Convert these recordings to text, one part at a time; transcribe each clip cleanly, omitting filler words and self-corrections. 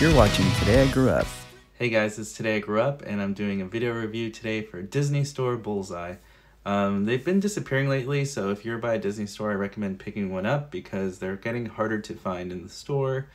You're watching Today I Grew Up. Hey guys, it's Today I Grew Up, and I'm doing a video review today for Disney Store Bullseye. They've been disappearing lately, so if you're by a Disney store, I recommend picking one up because they're getting harder to find in the store.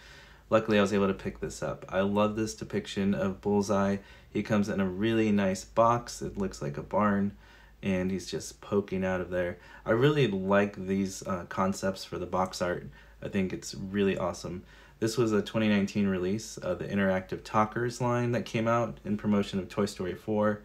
Luckily, I was able to pick this up. I love this depiction of Bullseye. He comes in a really nice box. It looks like a barn, and he's just poking out of there. I really like these concepts for the box art. I think it's really awesome. This was a 2019 release of the interactive Talkers line that came out in promotion of Toy Story 4.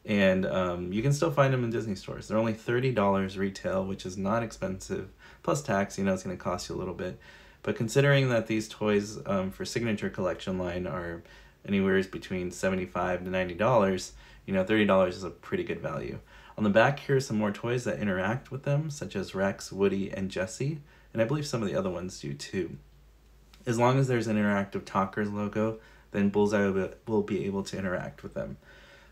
And you can still find them in Disney stores. They're only $30 retail, which is not expensive. Plus tax, you know, it's going to cost you a little bit. But considering that these toys for Signature Collection line are anywhere between $75 to $90, you know, $30 is a pretty good value. On the back, here are some more toys that interact with them, such as Rex, Woody, and Jessie. And I believe some of the other ones do too. As long as there's an interactive Talkers logo, then Bullseye will be able to interact with them.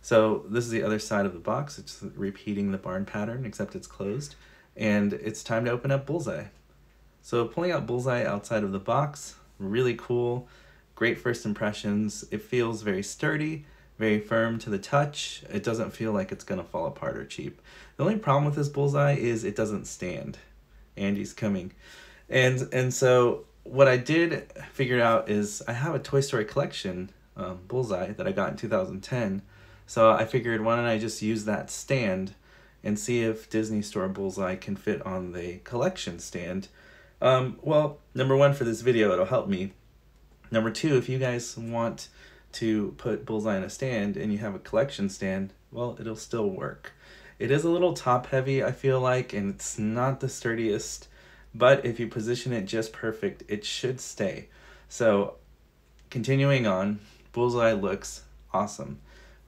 So this is the other side of the box. It's repeating the barn pattern, except it's closed. And it's time to open up Bullseye. So pulling out Bullseye outside of the box, really cool. Great first impressions. It feels very sturdy, very firm to the touch. It doesn't feel like it's going to fall apart or cheap. The only problem with this Bullseye is it doesn't stand. Andy's coming. And so what I did figure out is I have a Toy Story collection Bullseye that I got in 2010. So I figured, why don't I just use that stand and see if Disney Store Bullseye can fit on the collection stand. Well, number one, for this video, it'll help me. Number two, if you guys want to put Bullseye in a stand and you have a collection stand, well, it'll still work. It is a little top heavy, I feel like, and it's not the sturdiest, but if you position it just perfect, it should stay. So continuing on, Bullseye looks awesome.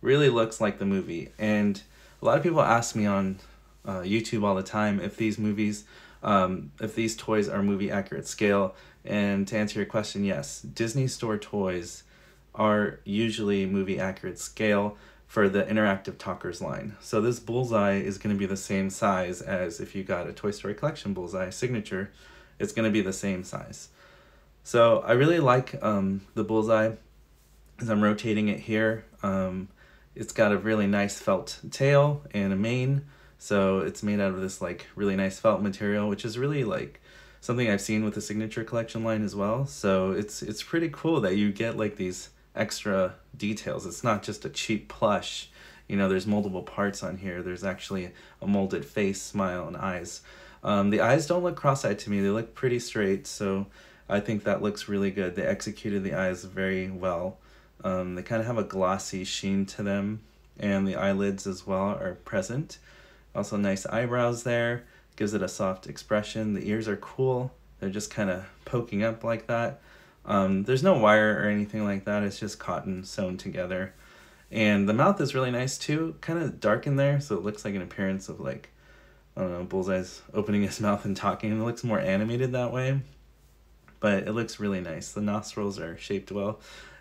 Really looks like the movie. And a lot of people ask me on YouTube all the time if these toys are movie accurate scale. And to answer your question, yes, Disney Store toys are usually movie accurate scale for the interactive Talkers line. So this Bullseye is going to be the same size as if you got a Toy Story Collection Bullseye Signature. It's going to be the same size. So I really like the Bullseye as I'm rotating it here. It's got a really nice felt tail and a mane. So it's made out of this like really nice felt material, which is really like something I've seen with the Signature Collection line as well. So it's pretty cool that you get like these extra details. It's not just a cheap plush. You know, there's multiple parts on here. There's actually a molded face, smile, and eyes. The eyes don't look cross-eyed to me. They look pretty straight, so I think that looks really good. They executed the eyes very well. They kind of have a glossy sheen to them, and the eyelids as well are present. Also nice eyebrows there. Gives it a soft expression. The ears are cool. They're just kind of poking up like that. There's no wire or anything like that. It's just cotton sewn together. And the mouth is really nice too. Kind of dark in there, so it looks like an appearance of like, I don't know, Bullseye's opening his mouth and talking. It looks more animated that way. But it looks really nice. The nostrils are shaped well.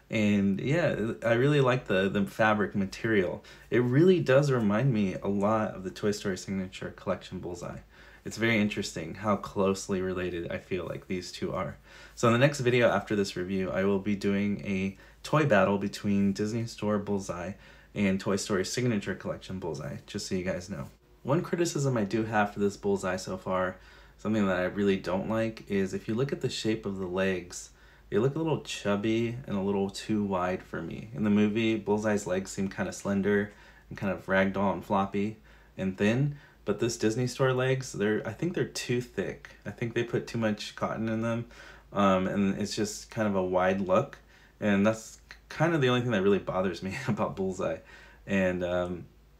And yeah, I really like the fabric material. It really does remind me a lot of the Toy Story Signature Collection Bullseye. It's very interesting how closely related I feel like these two are. So in the next video after this review, I will be doing a toy battle between Disney Store Bullseye and Toy Story Signature Collection Bullseye, just so you guys know. One criticism I do have for this Bullseye so far, something that I really don't like, is if you look at the shape of the legs, they look a little chubby and a little too wide for me. In the movie, Bullseye's legs seem kind of slender and kind of ragdoll and floppy and thin. But this Disney Store legs, I think they're too thick. I think they put too much cotton in them, and it's just kind of a wide look. And that's kind of the only thing that really bothers me about Bullseye. And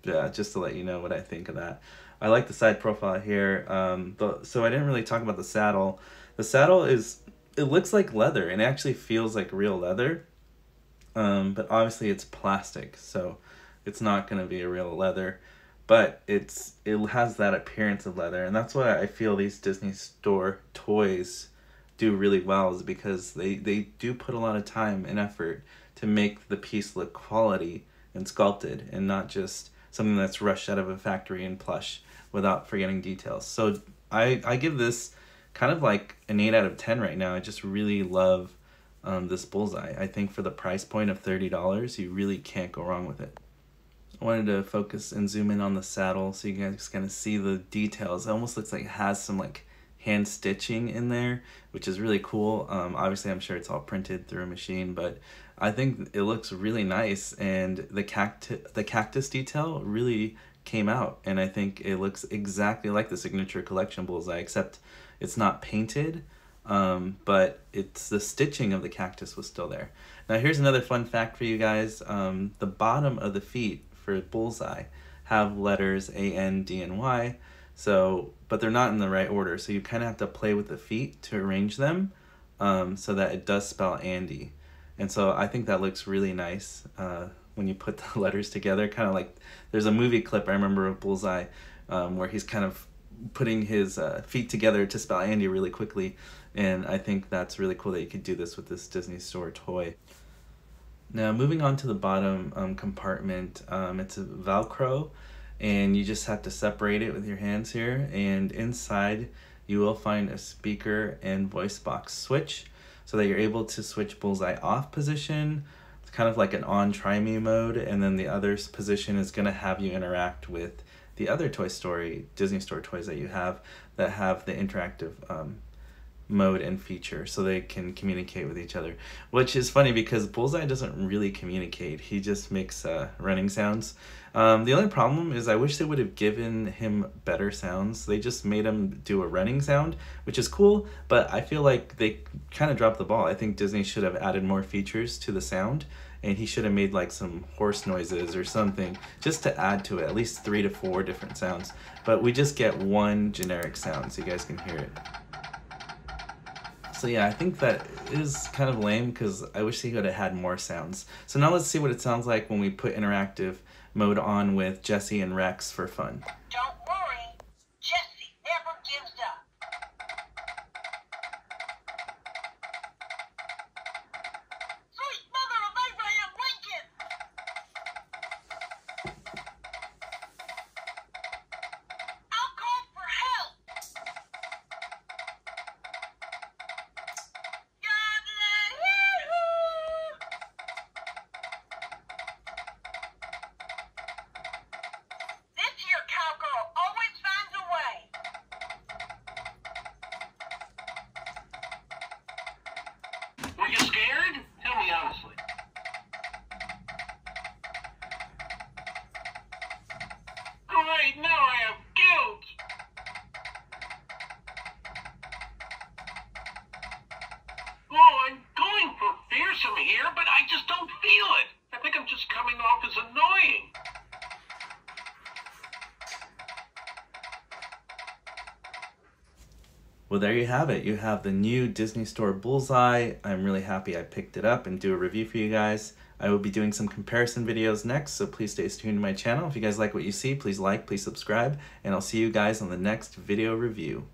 yeah, just to let you know what I think of that. I like the side profile here. So I didn't really talk about the saddle. The saddle it looks like leather, and it actually feels like real leather. But obviously it's plastic, so it's not going to be a real leather. But it has that appearance of leather, and that's why I feel these Disney Store toys do really well, is because they do put a lot of time and effort to make the piece look quality and sculpted, and not just something that's rushed out of a factory in plush without forgetting details. So I give this kind of like an 8 out of 10 right now. I just really love this Bullseye. I think for the price point of $30, you really can't go wrong with it. I wanted to focus and zoom in on the saddle so you guys kind of see the details. It almost looks like it has some like hand stitching in there, which is really cool. Obviously I'm sure it's all printed through a machine, but I think it looks really nice, and the cactus detail really came out, and I think it looks exactly like the Signature Collection Bullseye, except it's not painted, but it's the stitching of the cactus was still there. Now here's another fun fact for you guys. The bottom of the feet for Bullseye have letters A, N, D, and Y, so, but they're not in the right order, so you kind of have to play with the feet to arrange them so that it does spell Andy. And so I think that looks really nice when you put the letters together, kind of like, there's a movie clip I remember of Bullseye where he's kind of putting his feet together to spell Andy really quickly, and I think that's really cool that you could do this with this Disney Store toy. Now moving on to the bottom compartment, it's a Velcro, and you just have to separate it with your hands here, and inside you will find a speaker and voice box switch so that you're able to switch Bullseye off position. It's kind of like an on try me mode, and then the other position is going to have you interact with the other Toy Story Disney Store toys that you have that have the interactive mode and feature, so they can communicate with each other, which is funny because Bullseye doesn't really communicate. He just makes running sounds. The only problem is I wish they would have given him better sounds. They just made him do a running sound, which is cool, but I feel like they kind of dropped the ball. I think Disney should have added more features to the sound, and he should have made like some horse noises or something just to add to it, at least 3 to 4 different sounds. But we just get one generic sound so you guys can hear it. So yeah, I think that is kind of lame because I wish they could have had more sounds. So now let's see what it sounds like when we put interactive mode on with Jessie and Rex for fun. Don't worry, Jessie never gives up. Sweet mother of Abraham Lincoln! I'll call for help! This here cowgirl always finds a way. Were you scared? Tell me honestly. Great, now I have guilt. Oh, I'm going for fearsome here, but I just don't feel it. I think I'm just coming off as annoying. Well, there you have it. You have the new Disney Store Bullseye. I'm really happy I picked it up and do a review for you guys. I will be doing some comparison videos next, so please stay tuned to my channel. If you guys like what you see, please like, please subscribe, and I'll see you guys on the next video review.